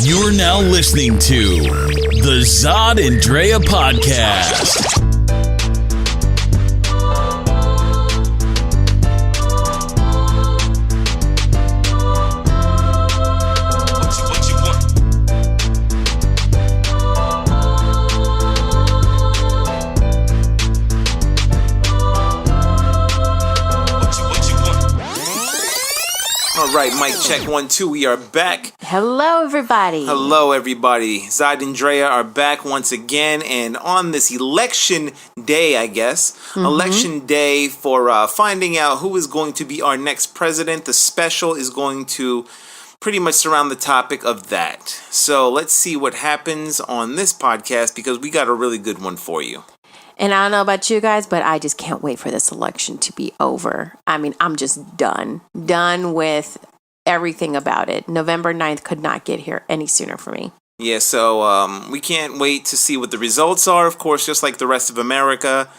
You're now listening to the Zod and Drea podcast. All right, mic check 1 2. We are back. Hello, everybody. Hello, everybody. Zod and Drea are back once again, and on this election day, I guess, election day for finding out who is going to be our next president. The special is going to pretty much surround the topic of that. So let's see what happens on this podcast because we got a really good one for you. And I don't know about you guys, but I just can't wait for this election to be over. I mean, I'm just done with everything about it. November 9th could not get here any sooner for me. Yeah, so we can't wait to see what the results are, of course, just like the rest of America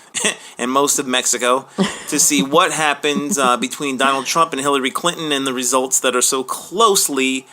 and most of Mexico, to see what happens between Donald Trump and Hillary Clinton and the results that are so closely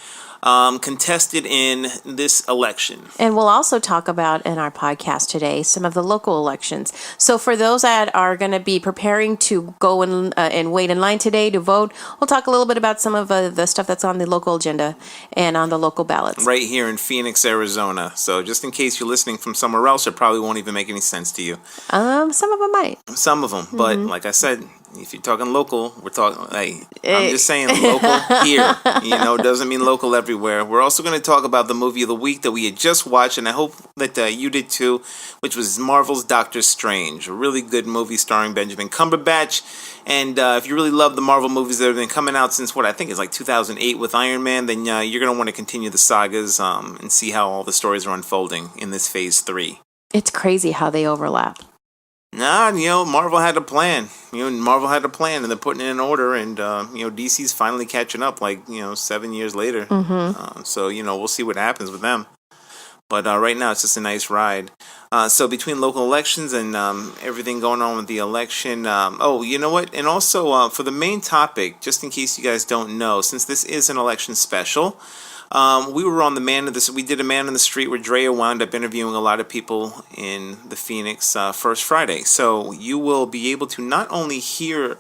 contested in this election. And we'll also talk about in our podcast today some of the local elections. So for those that are going to be preparing to go and wait in line today to vote, we'll talk a little bit about some of the stuff that's on the local agenda and on the local ballots. Right here in Phoenix, Arizona. So just in case you're listening from somewhere else, it probably won't even make any sense to you. Some of them might. Some of them. But like I said, if you're talking local, we're talking, I'm just saying local here, doesn't mean local everywhere. We're also going to talk about the movie of the week that we had just watched, and I hope that you did too, which was Marvel's Doctor Strange, a really good movie starring Benjamin Cumberbatch. And if you really love the Marvel movies that have been coming out since I think it's like 2008 with Iron Man, then you're going to want to continue the sagas and see how all the stories are unfolding in this phase 3. It's crazy how they overlap. Nah, Marvel had a plan. Marvel had a plan, and they're putting it in order. And DC's finally catching up, 7 years later. So we'll see what happens with them. But right now, it's just a nice ride. So between local elections and everything going on with the election, you know what? And also for the main topic, just in case you guys don't know, since this is an election special. We were on we did a Man in the Street where Drea wound up interviewing a lot of people in the Phoenix First Friday. So you will be able to not only hear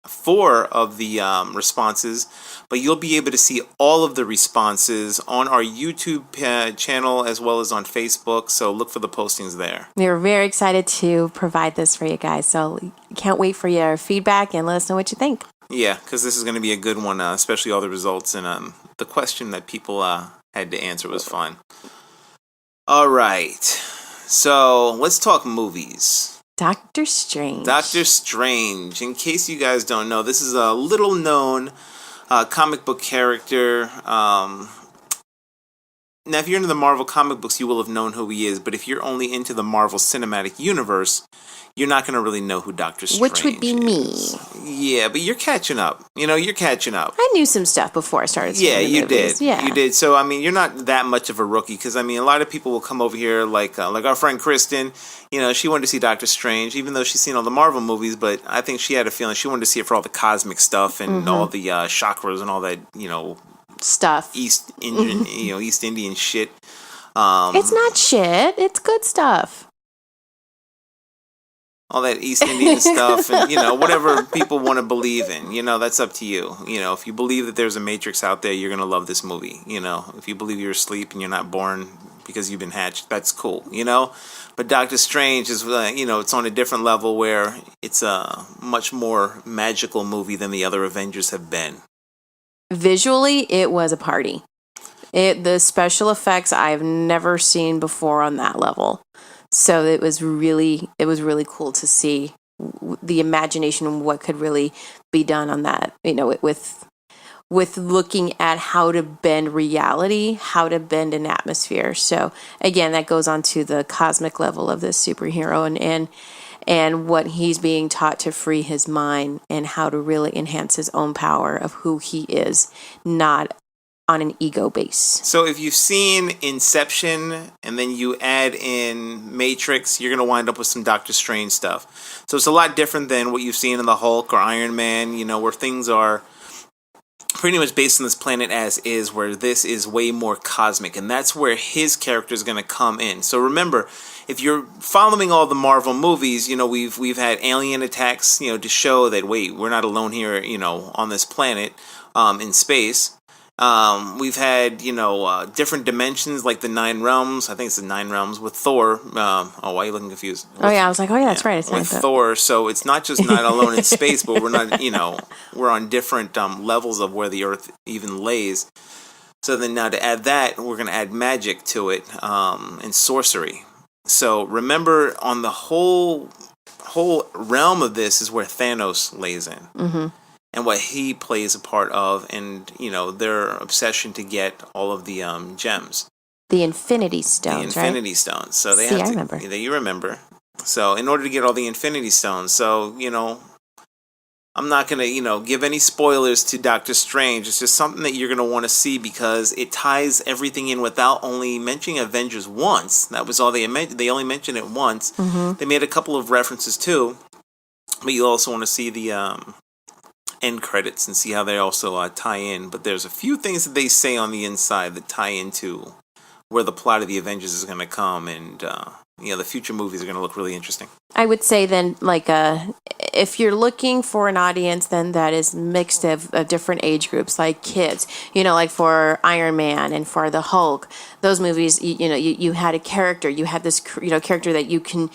4 of the responses, but you'll be able to see all of the responses on our YouTube channel as well as on Facebook. So look for the postings there. We're very excited to provide this for you guys. So can't wait for your feedback and let us know what you think. Yeah, because this is going to be a good one, especially all the results. And the question that people had to answer was fun. All right. So let's talk movies. Doctor Strange. Doctor Strange. In case you guys don't know, this is a little known comic book character. Now, if you're into the Marvel comic books, you will have known who he is. But if you're only into the Marvel Cinematic Universe, you're not going to really know who Doctor Strange is. Which would be me. Yeah, but you're catching up. You're catching up. I knew some stuff before I started seeing the movies. Did. Yeah, you did. So, you're not that much of a rookie because, a lot of people will come over here like our friend Kristen. She wanted to see Doctor Strange, even though she's seen all the Marvel movies. But I think she had a feeling she wanted to see it for all the cosmic stuff and all the chakras and all that, stuff. East Indian shit. It's not shit. It's good stuff. All that East Indian stuff and, whatever people want to believe in, that's up to you. If you believe that there's a Matrix out there, you're going to love this movie. If you believe you're asleep and you're not born because you've been hatched, that's cool, But Doctor Strange is, it's on a different level where it's a much more magical movie than the other Avengers have been. Visually, it was a party. The special effects I've never seen before on that level. So it was really cool to see the imagination and what could really be done on that. With looking at how to bend reality, how to bend an atmosphere. So again, that goes on to the cosmic level of this superhero and what he's being taught to free his mind and how to really enhance his own power of who he is, not on an ego base. So if you've seen Inception and then you add in Matrix, you're going to wind up with some Doctor Strange stuff. So it's a lot different than what you've seen in the Hulk or Iron Man, where things are pretty much based on this planet as is, where this is way more cosmic, and that's where his character is going to come in. So remember, if you're following all the Marvel movies, we've had alien attacks, to show that, wait, we're not alone here, on this planet, in space. We've had, different dimensions, like the 9 realms. I think it's the 9 realms with Thor. Why are you looking confused? I was like, that's right. With Thor, so it's not just not alone in space, but we're not, we're on different levels of where the Earth even lays. So then now to add that, we're going to add magic to it, and sorcery. So remember, on the whole realm of this is where Thanos lays in. Mm-hmm. And what he plays a part of, and, their obsession to get all of the gems. The Infinity Stones, The Infinity Stones. So they have to, I remember. You remember. So in order to get all the Infinity Stones, so, I'm not going to, give any spoilers to Doctor Strange. It's just something that you're going to want to see because it ties everything in without only mentioning Avengers once. That was all they only mentioned it once. Mm-hmm. They made a couple of references too, but you also want to see the end credits and see how they also tie in. But there's a few things that they say on the inside that tie into where the plot of the Avengers is going to come, and the future movies are going to look really interesting. I would say then, if you're looking for an audience, then that is mixed of different age groups, like kids, like for Iron Man and for the Hulk, those movies, you had a character, you had this, character that you can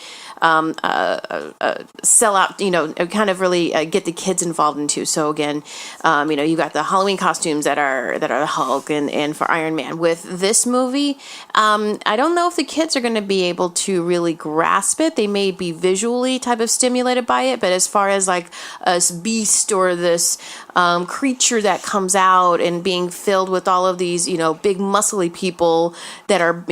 sell out, kind of really get the kids involved into. So again, you got the Halloween costumes that are the Hulk and for Iron Man. With this movie, I don't know if the kids are going to be able to really grasp it. They may be visually type of stimulated by it, but as far as like a beast or this creature that comes out and being filled with all of these, big muscly people that are,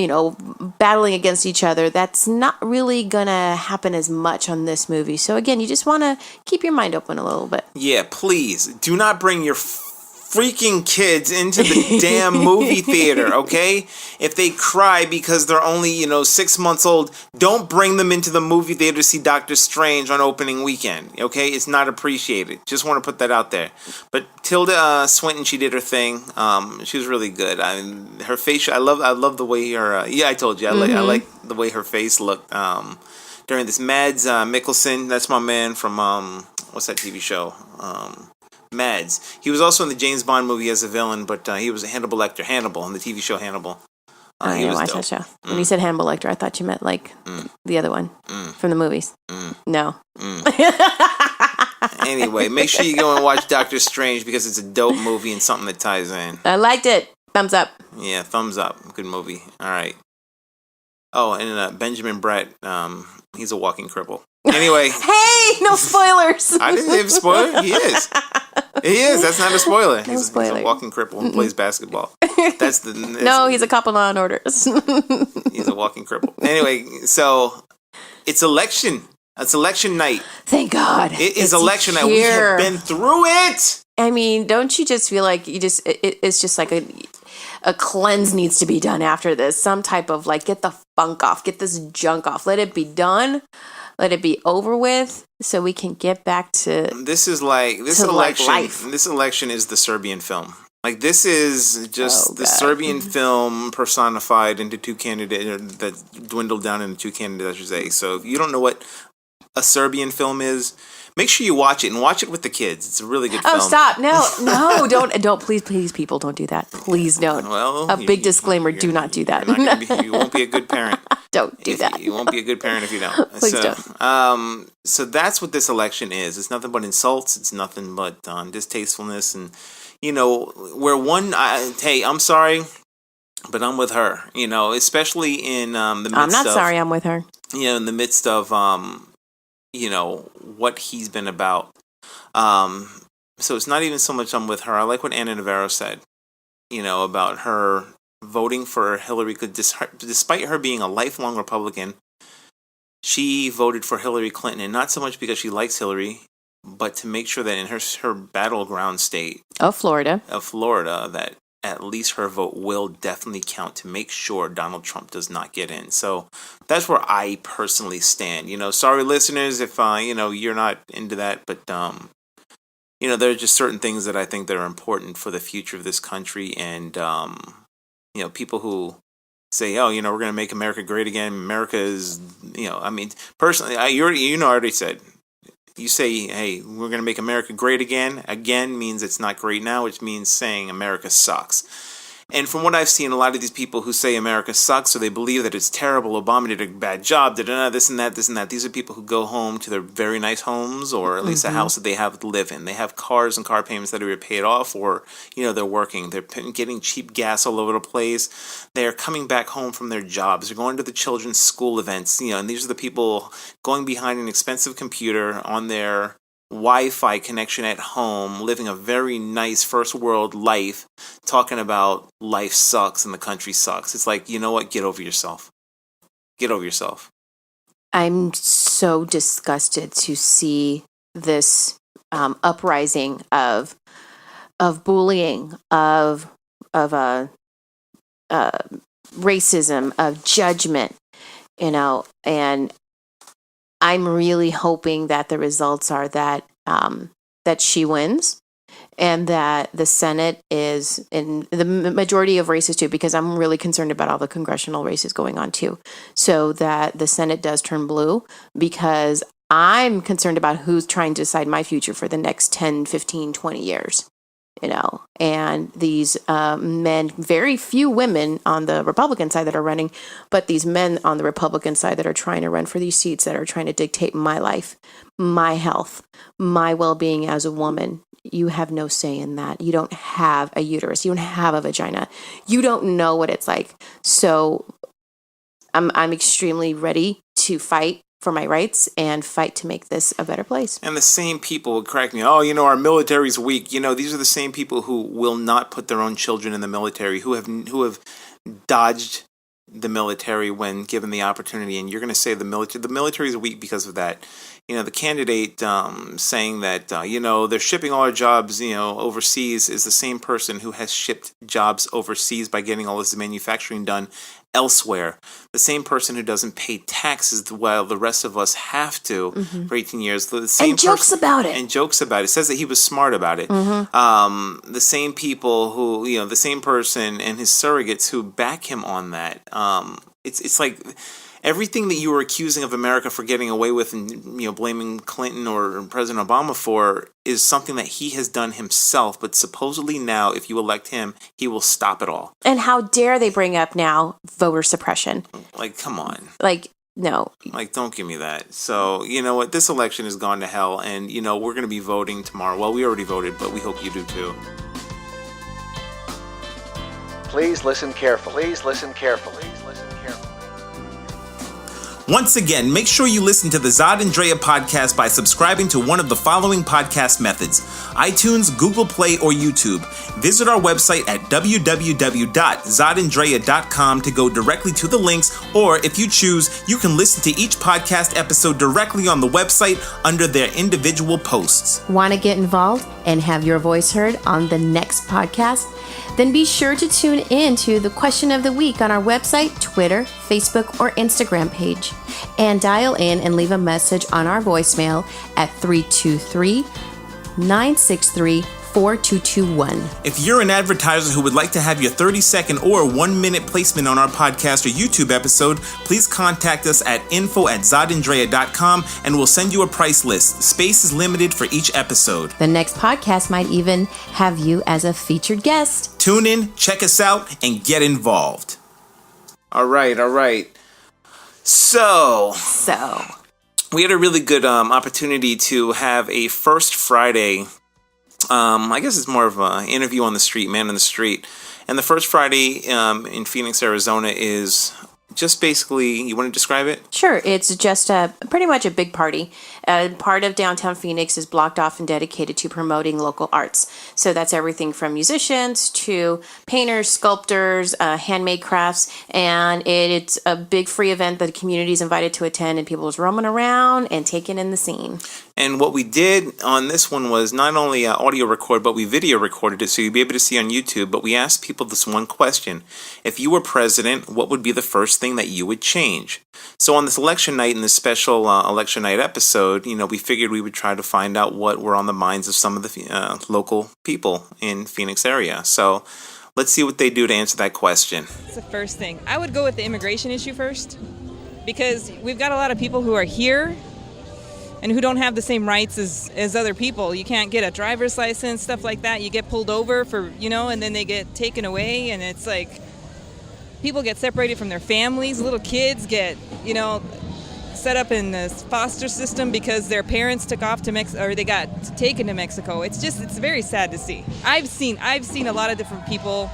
battling against each other, that's not really gonna happen as much on this movie. So again, you just want to keep your mind open a little bit. Yeah, please do not bring your freaking kids into the damn movie theater, okay? If they cry because they're only, 6 months old, don't bring them into the movie theater to see Doctor Strange on opening weekend, okay? It's not appreciated. Just want to put that out there. But Tilda Swinton, she did her thing. She was really good. Her face, I love the way her, I told you, I like the way her face looked during this. Mads Mikkelsen, that's my man from, what's that TV show? Mads. He was also in the James Bond movie as a villain, but he was a Hannibal Lecter. Hannibal, in the TV show Hannibal. I didn't watch that show. When you said Hannibal Lecter, I thought you meant the other one from the movies. No. Anyway, make sure you go and watch Doctor Strange because it's a dope movie and something that ties in. I liked it. Thumbs up. Yeah, thumbs up. Good movie. All right. Oh, and Benjamin Brett, he's a walking cripple. Anyway. Hey, no spoilers. I didn't give a spoiler. He is. He is. That's not a spoiler. No spoiler. He's a walking cripple who plays basketball. No, he's a couple on orders. He's a walking cripple. Anyway, so it's election. It's election night. Thank God. It is election night. We have been through it. I mean, don't you just feel like it's just like a cleanse needs to be done after this? Some type of get the funk off, get this junk off, let it be done. Let it be over with, so we can get back to this election. Life. This election is the Serbian film. This is just the Serbian film personified into two candidates that dwindled down into two candidates, I should say. So if you don't know what a Serbian film is, make sure you watch it and watch it with the kids. It's a really good film. Oh, stop! No, don't, please, people, don't do that. Please don't. Well, a big disclaimer: do not do that. You won't be a good parent. Don't do that. You won't be a good parent if you don't. Please don't. So that's what this election is. It's nothing but insults. It's nothing but distastefulness, and where one. Hey, I'm sorry, but I'm with her. Especially in the midst I'm not sorry. I'm with her. In the midst of what he's been about. So it's not even so much I'm with her. I like what Ana Navarro said, about her voting for Hillary. Despite her being a lifelong Republican, she voted for Hillary Clinton, and not so much because she likes Hillary, but to make sure that in her battleground state of Florida, that at least her vote will definitely count to make sure Donald Trump does not get in. So that's where I personally stand. Sorry listeners if you're not into that, but there are just certain things that I think that are important for the future of this country. And, people who say, oh, we're going to make America great again. America is, personally, I already said, you say, hey, we're going to make America great again. Again means it's not great now, which means saying America sucks. And from what I've seen, a lot of these people who say America sucks, or they believe that it's terrible, Obama did a bad job, this and that, these are people who go home to their very nice homes, or at least a house that they have to live in. They have cars and car payments that are paid off, or, they're working. They're getting cheap gas all over the place. They're coming back home from their jobs. They're going to the children's school events, and these are the people going behind an expensive computer on their Wi-Fi connection at home, living a very nice first world life, talking about life sucks and the country sucks. It's like, you know what? Get over yourself. Get over yourself. I'm so disgusted to see this uprising of bullying, of racism, of judgment, and I'm really hoping that the results are that that she wins, and that the Senate is in the majority of races too, because I'm really concerned about all the congressional races going on too. So that the Senate does turn blue, because I'm concerned about who's trying to decide my future for the next 10, 15, 20 years. And these men, very few women on the Republican side that are running, but these men on the Republican side that are trying to run for these seats, that are trying to dictate my life, my health, my well-being as a woman. You have no say in that. You don't have a uterus. You don't have a vagina. You don't know what it's like. So I'm extremely ready to fight for my rights and fight to make this a better place. And the same people would correct me, our military's weak. These are the same people who will not put their own children in the military, who have dodged the military when given the opportunity. And you're going to say the military is weak because of that. The candidate saying that, they're shipping all our jobs, overseas, is the same person who has shipped jobs overseas by getting all this manufacturing done elsewhere. The same person who doesn't pay taxes while the rest of us have to for 18 years. The same and jokes about it. And jokes about it. Says that he was smart about it. The same people who, the same person and his surrogates who back him on that. It's like everything that you were accusing of America for getting away with and, blaming Clinton or President Obama for is something that he has done himself. But supposedly now, if you elect him, he will stop it all. And how dare they bring up now voter suppression? Like, come on. Like, no. Like, don't give me that. So, you know what? This election has gone to hell. And, we're going to be voting tomorrow. Well, we already voted, but we hope you do too. Please listen carefully. Please listen carefully. Please listen carefully. Once again, make sure you listen to the Zod and Drea podcast by subscribing to one of the following podcast methods: iTunes, Google Play, or YouTube. Visit our website at www.zodanddrea.com to go directly to the links, or if you choose, you can listen to each podcast episode directly on the website under their individual posts. Want to get involved and have your voice heard on the next podcast? Then be sure to tune in to the question of the week on our website, Twitter, Facebook, or Instagram page. And dial in and leave a message on our voicemail at 323-963-4221. If you're an advertiser who would like to have your 30-second or 1-minute placement on our podcast or YouTube episode, please contact us at info@zodanddrea.com and we'll send you a price list. Space is limited for each episode. The next podcast might even have you as a featured guest. Tune in, check us out, and get involved. All right. So we had a really good opportunity to have a First Friday. I guess it's more of an interview on the street, man on the street. And the First Friday in Phoenix, Arizona is just basically, you want to describe it? Sure. It's just pretty much a big party. Part of downtown Phoenix is blocked off and dedicated to promoting local arts. So that's everything from musicians to painters, sculptors, handmade crafts. And it's a big free event that the community is invited to attend, and people is roaming around and taking in the scene. And what we did on this one was not only audio record, but we video recorded it so you'll be able to see on YouTube. But we asked people this one question. If you were president, what would be the first thing that you would change? So on this election night, in this special election night episode, we figured we would try to find out what were on the minds of some of the local people in Phoenix area. So let's see what they do to answer that question. It's the first thing. I would go with the immigration issue first, because we've got a lot of people who are here and who don't have the same rights as other people. You can't get a driver's license, stuff like that. You get pulled over for, and then they get taken away, and it's like people get separated from their families. Little kids get, set up in this foster system because their parents took off to Mexico, or they got taken to Mexico. It's very sad to see. I've seen a lot of different people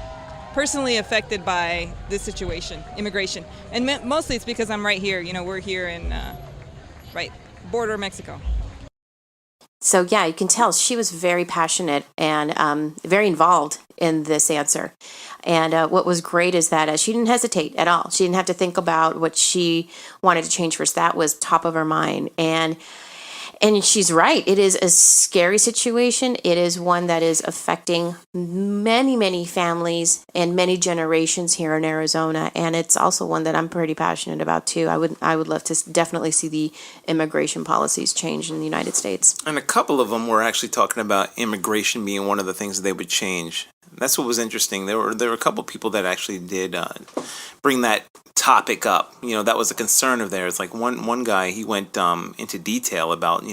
personally affected by this situation, immigration. And mostly it's because I'm right here. We're here in, border of Mexico. So yeah, you can tell she was very passionate and very involved in this answer. And what was great is that she didn't hesitate at all. She didn't have to think about what she wanted to change first. That was top of her mind. And she's right. It is a scary situation. It is one that is affecting many, many families and many generations here in Arizona. And it's also one that I'm pretty passionate about too. I would love to definitely see the immigration policies change in the United States. And a couple of them were actually talking about immigration being one of the things that they would change. That's what was interesting. There were a couple people that actually did bring that topic up. That was a concern of theirs. Like one guy, he went into detail about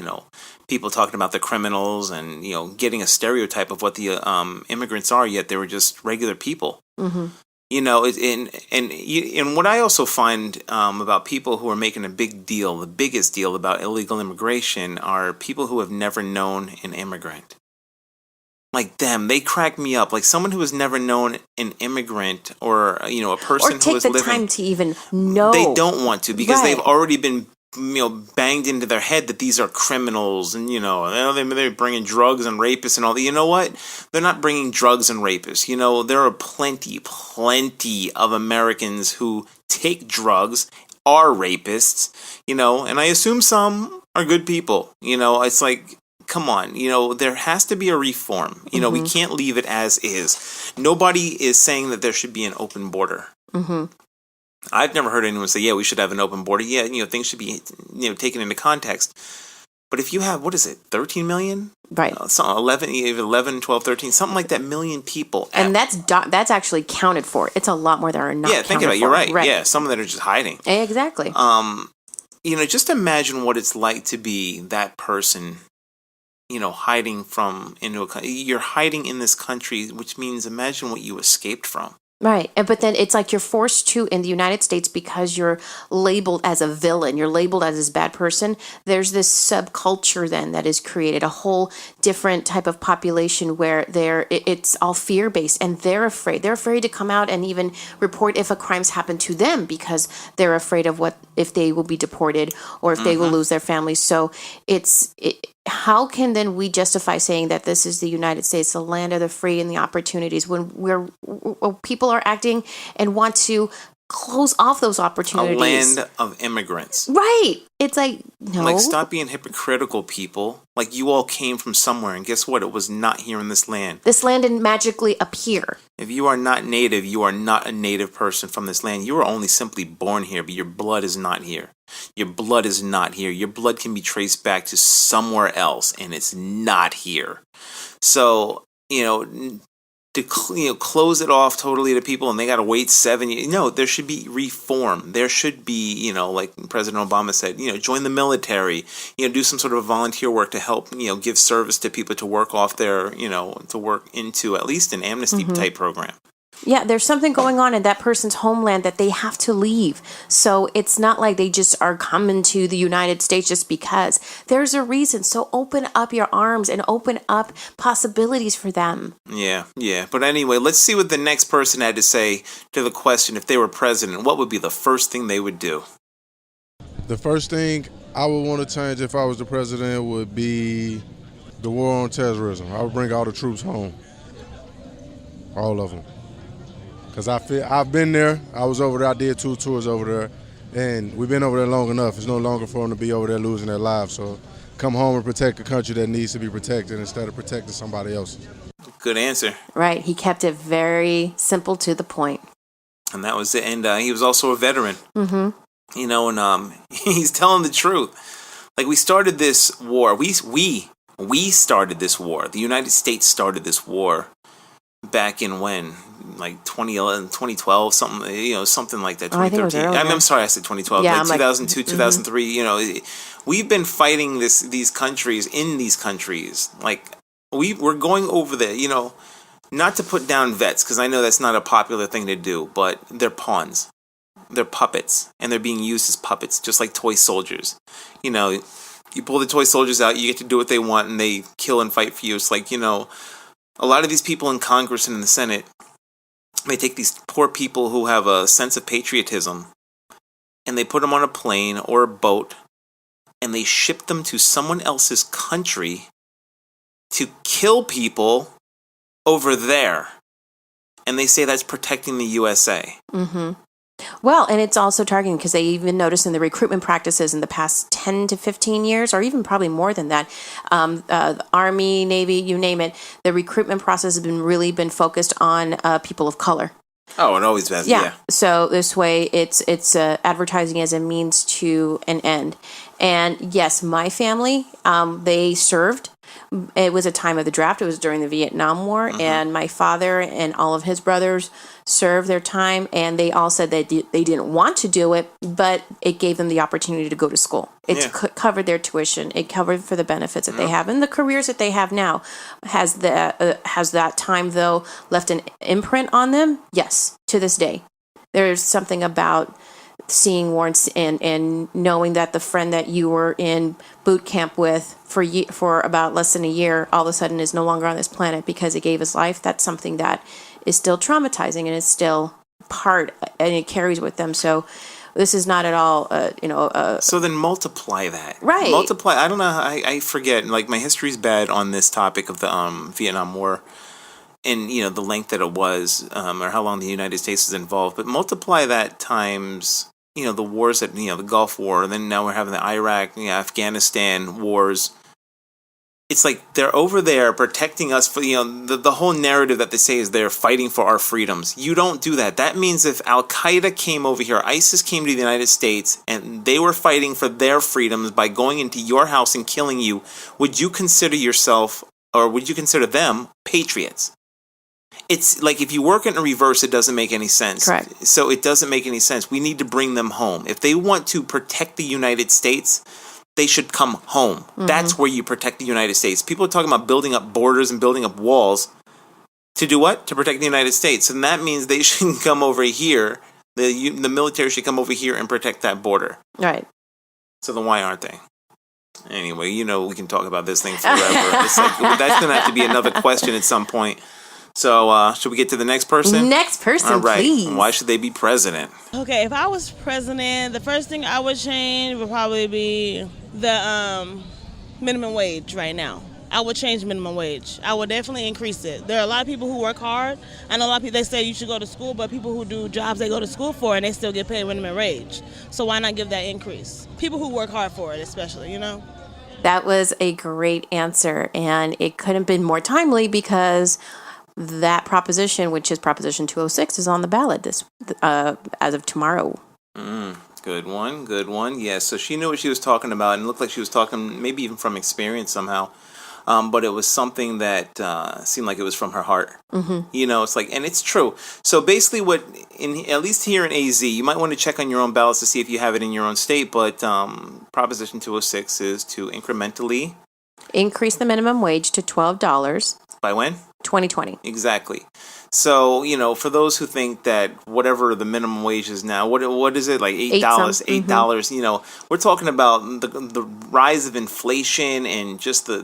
people talking about the criminals and getting a stereotype of what the immigrants are, yet they were just regular people. Mm-hmm. And what I also find about people who are making the biggest deal about illegal immigration are people who have never known an immigrant. Like them, they crack me up. Like someone who has never known an immigrant or a person who is living. Or take the time to even know. They don't want to because they've already been banged into their head that these are criminals and they're bringing drugs and rapists and all that. You know what? They're not bringing drugs and rapists. There are plenty of Americans who take drugs, are rapists. And I assume some are good people. It's like, come on, there has to be a reform. We can't leave it as is. Nobody is saying that there should be an open border. Mm-hmm. I've never heard anyone say, yeah, we should have an open border. Yeah, things should be, taken into context. But if you have, 13 million? Right. 11, 12, 13, something like that million people. And that's actually counted for. It's a lot more that are not counted for. Yeah, think about it. You're right. Yeah, some of them are just hiding. Exactly. Just imagine what it's like to be that person, hiding you're hiding in this country, which means imagine what you escaped from. Right. But then it's like you're forced to, in the United States, because you're labeled as a villain, you're labeled as this bad person, there's this subculture then that is created, a whole different type of population where it's all fear-based and they're afraid. They're afraid to come out and even report if a crime's happened to them because they're afraid of if they will be deported or if they will lose their families. So how can then we justify saying that this is the United States, the land of the free and the opportunities, when people are acting and want to close off those opportunities? A land of immigrants. Right. It's like, no. Like, stop being hypocritical, people. Like, you all came from somewhere, and guess what? It was not here in this land. This land didn't magically appear. If you are not native, you are not a native person from this land. You are only simply born here, but your blood is not here. Your blood is not here. Your blood can be traced back to somewhere else, and it's not here. So, to close it off totally to people and they got to wait 7 years. No, there should be reform. There should be, like President Obama said, join the military, do some sort of volunteer work to help, give service to people to work off their, to work into at least an amnesty type program. Yeah, there's something going on in that person's homeland that they have to leave. So it's not like they just are coming to the United States just because. There's a reason. So open up your arms and open up possibilities for them. Yeah. But anyway, let's see what the next person had to say to the question, if they were president, what would be the first thing they would do? The first thing I would want to change if I was the president would be the war on terrorism. I would bring all the troops home. All of them. Because I've been there. I was over there. I did 2 tours over there. And we've been over there long enough. It's no longer for them to be over there losing their lives. So come home and protect a country that needs to be protected instead of protecting somebody else's. Good answer. Right. He kept it very simple to the point. And that was it. And he was also a veteran. Mm-hmm. You know, and he's telling the truth. Like, we started this war. We started this war. The United States started this war back in when? Like 2011, 2012, something like that. 2013. I think it was earlier. I'm sorry, I said 2012. Yeah, like 2002, 2003. You know, we've been fighting these countries in these countries. Like, we're going over there, you know, not to put down vets, because I know that's not a popular thing to do, but they're pawns. They're puppets, and they're being used as puppets, just like toy soldiers. You know, you pull the toy soldiers out, you get to do what they want, and they kill and fight for you. It's like, you know, a lot of these people in Congress and in the Senate, they take these poor people who have a sense of patriotism, and they put them on a plane or a boat, and they ship them to someone else's country to kill people over there. And they say that's protecting the USA. Mm-hmm. Well, and it's also targeting, because they even noticed in the recruitment practices in the past 10 to 15 years, or even probably more than that, the Army, Navy, you name it, the recruitment process has been focused on people of color. Oh, it always has. Yeah. So this way, it's advertising as a means to an end. And yes, my family, they served. It was a time of the draft. It was during the Vietnam War, and my father and all of his brothers served their time, and they all said that they didn't want to do it, but it gave them the opportunity to go to school. It covered their tuition. It covered for the benefits that they have, and the careers that they have now. Has that time, though, left an imprint on them? Yes, to this day. There's something about seeing war and knowing that the friend that you were in boot camp with for about less than a year all of a sudden is no longer on this planet because he gave his life. That's something that is still traumatizing and is still part, and it carries with them. So this is not at all, So then multiply that. Right. Multiply. I don't know. I forget. Like, my history's bad on this topic of the Vietnam War. And, you know, the length that it was, or how long the United States was involved. But multiply that times, you know, the wars that, you know, the Gulf War, and then now we're having the Iraq, Afghanistan wars. It's like they're over there protecting us for, you know, the whole narrative that they say is they're fighting for our freedoms. You don't do that. That means if Al-Qaeda came over here, ISIS came to the United States, and they were fighting for their freedoms by going into your house and killing you, would you consider yourself, or would you consider them, patriots? It's like, if you work in reverse, it doesn't make any sense. Correct. So it doesn't make any sense. We need to bring them home. If they want to protect the United States, they should come home. Mm-hmm. That's where you protect the United States. People are talking about building up borders and building up walls. To do what? To protect the United States. And that means they should come over here. The military should come over here and protect that border. Right. So then why aren't they? Anyway, you know, we can talk about this thing forever. It's like, that's going to have to be another question at some point. So, should we get to the next person? Next person, all right. please. Why should they be president? Okay, if I was president, the first thing I would change would probably be the minimum wage right now. I would change minimum wage. I would definitely increase it. There are a lot of people who work hard. I know a lot of people, they say you should go to school, but people who do jobs they go to school for and they still get paid minimum wage. So why not give that increase? People who work hard for it especially, you know? That was a great answer, and it couldn't have been more timely because that proposition, which is Proposition 206, is on the ballot as of tomorrow. Good one. Yes, so she knew what she was talking about, and it looked like she was talking maybe even from experience somehow. But it was something that seemed like it was from her heart. Mm-hmm. You know, it's like, and it's true. So basically at least here in AZ, you might want to check on your own ballots to see if you have it in your own state, but Proposition 206 is to incrementally increase the minimum wage to $12. By when? 2020. Exactly. So, you know, for those who think that whatever the minimum wage is now, what is it, like $8? $8, you know, we're talking about the rise of inflation and just the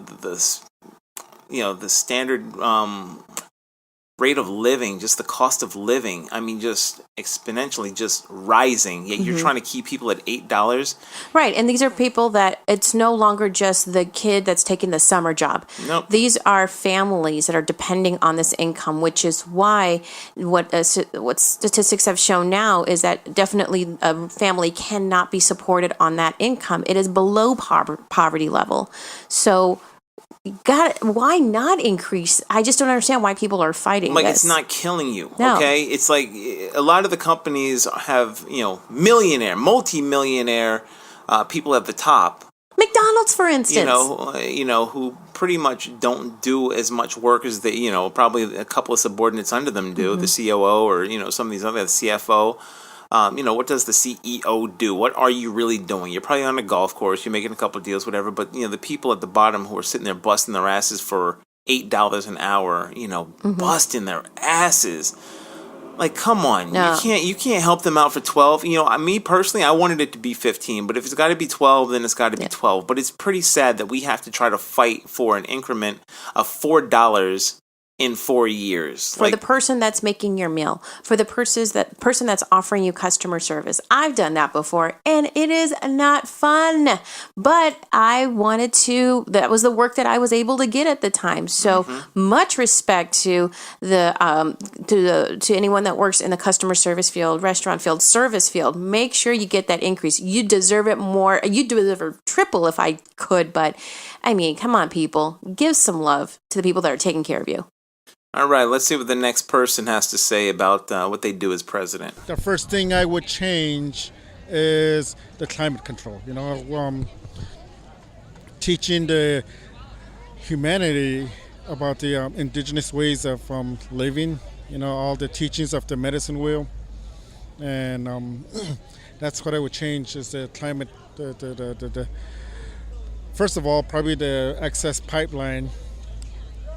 standard rate of living, just the cost of living, I mean, just exponentially just rising. Yet you're trying to keep people at $8. Right, and these are people that it's no longer just the kid that's taking the summer job. Nope. These are families that are depending on this income, which is why what statistics have shown now is that definitely a family cannot be supported on that income. It is below poverty level. So why not increase? I just don't understand why people are fighting like this. It's not killing you. No. Okay, it's like a lot of the companies have millionaire, multi-millionaire people at the top. McDonald's, for instance. Who pretty much don't do as much work as they, probably a couple of subordinates under them do, the COO or some of these other, the CFO. What does the CEO do? What are you really doing? You're probably on a golf course. You're making a couple of deals, whatever. But, the people at the bottom who are sitting there busting their asses for $8 an hour, busting their asses. Like, come on. No. You can't help them out for 12. Me personally, I wanted it to be 15. But if it's got to be 12, then it's got to be 12. But it's pretty sad that we have to try to fight for an increment of $4 in 4 years. For the person that's making your meal, for the person that's offering you customer service. I've done that before, and it is not fun. But I wanted to. That was the work that I was able to get at the time. So much respect to to anyone that works in the customer service field, restaurant field, service field. Make sure you get that increase. You deserve it more. You deserve triple if I could. But I mean, come on, people, give some love to the people that are taking care of you. All right, let's see what the next person has to say about what they do as president. The first thing I would change is the climate control. Teaching the humanity about the indigenous ways of living. All the teachings of the medicine wheel, and that's what I would change is the climate. The first of all, probably the excess pipeline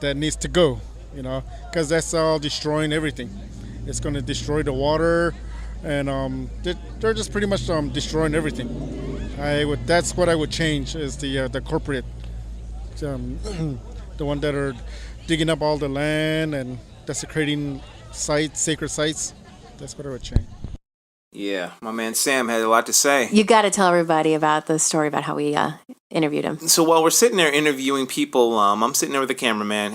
that needs to go. Because that's all destroying everything. It's going to destroy the water, and they're just pretty much destroying everything. That's what I would change is the corporate, the one that are digging up all the land and desecrating sites, sacred sites. That's what I would change. Yeah, my man Sam had a lot to say. You got to tell everybody about the story about how we interviewed him. So while we're sitting there interviewing people, I'm sitting there with the cameraman.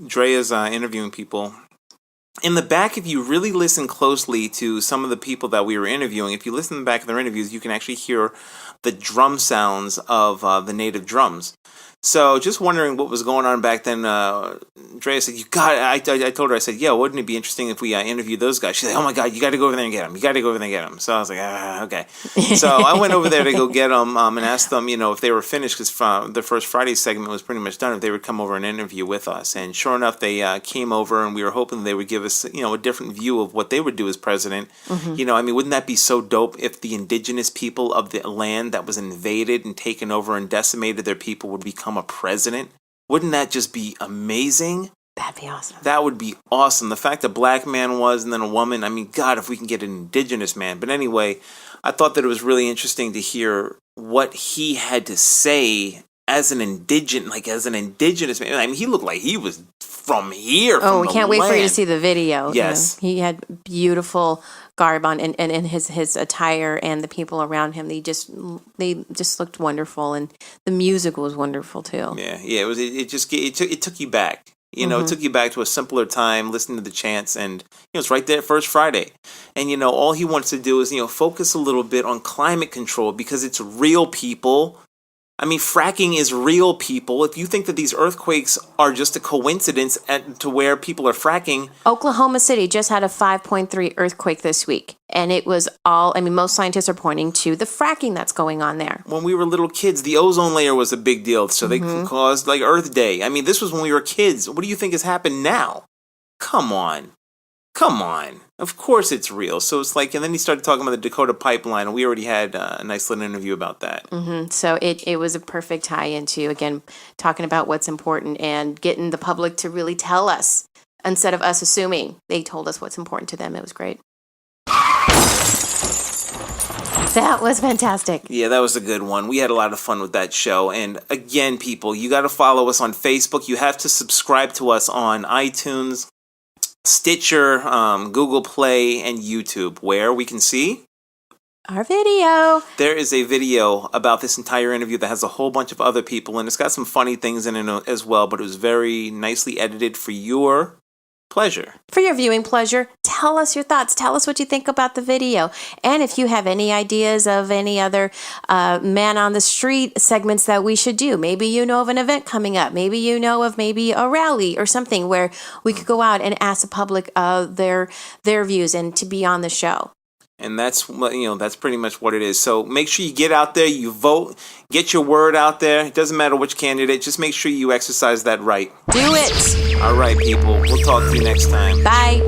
Drea's interviewing people. In the back, if you really listen closely to some of the people that we were interviewing, if you listen to the back of their interviews, you can actually hear the drum sounds of the native drums. So just wondering what was going on back then. Drea said, I told her, I said, yeah, wouldn't it be interesting if we interviewed those guys? She's like, oh my God, you got to go over there and get them. So I was like, okay. So I went over there to go get them and asked them, if they were finished, because the first Friday segment was pretty much done, if they would come over and interview with us. And sure enough, they came over, and we were hoping they would give us, a different view of what they would do as president. Wouldn't that be so dope if the indigenous people of the land that was invaded and taken over and decimated their people would become a president? Wouldn't that just be amazing? That'd be awesome. That would be awesome. The fact a black man was and then a woman, I mean, God, if we can get an indigenous man. But anyway, I thought that it was really interesting to hear what he had to say as an indigenous man. I mean, he looked like he was from here. We can't wait for you to see the video. Yes. He had beautiful garb on, and in his attire, and the people around him, they just looked wonderful, and the music was wonderful too. Yeah. It took you back. It took you back to a simpler time, listening to the chants, and it's right there first Friday. And all he wants to do is focus a little bit on climate control, because it's real, people. I mean, fracking is real, people. If you think that these earthquakes are just a coincidence to where people are fracking. Oklahoma City just had a 5.3 earthquake this week. And it was most scientists are pointing to the fracking that's going on there. When we were little kids, the ozone layer was a big deal. So they caused like Earth Day. I mean, this was when we were kids. What do you think has happened now? Come on. Of course it's real. So it's like, and then he started talking about the Dakota pipeline, and we already had a nice little interview about that. So it was a perfect tie into, again, talking about what's important and getting the public to really tell us instead of us assuming. They told us what's important to them. It was great. That was fantastic. Yeah, that was a good one. We had a lot of fun with that show. And again, people, you got to follow us on Facebook. You have to subscribe to us on iTunes. Stitcher, Google Play, and YouTube, where we can see our video. There is a video about this entire interview that has a whole bunch of other people, and it's got some funny things in it as well, but it was very nicely edited for your pleasure. For your viewing pleasure. Tell us your thoughts. Tell us what you think about the video. And if you have any ideas of any other man on the street segments that we should do, maybe you know of an event coming up, maybe you know of maybe a rally or something where we could go out and ask the public their views and to be on the show. And that's that's pretty much what it is. So make sure you get out there, you vote, get your word out there. It doesn't matter which candidate, just make sure you exercise that right. Do it. All right, people. We'll talk to you next time. Bye.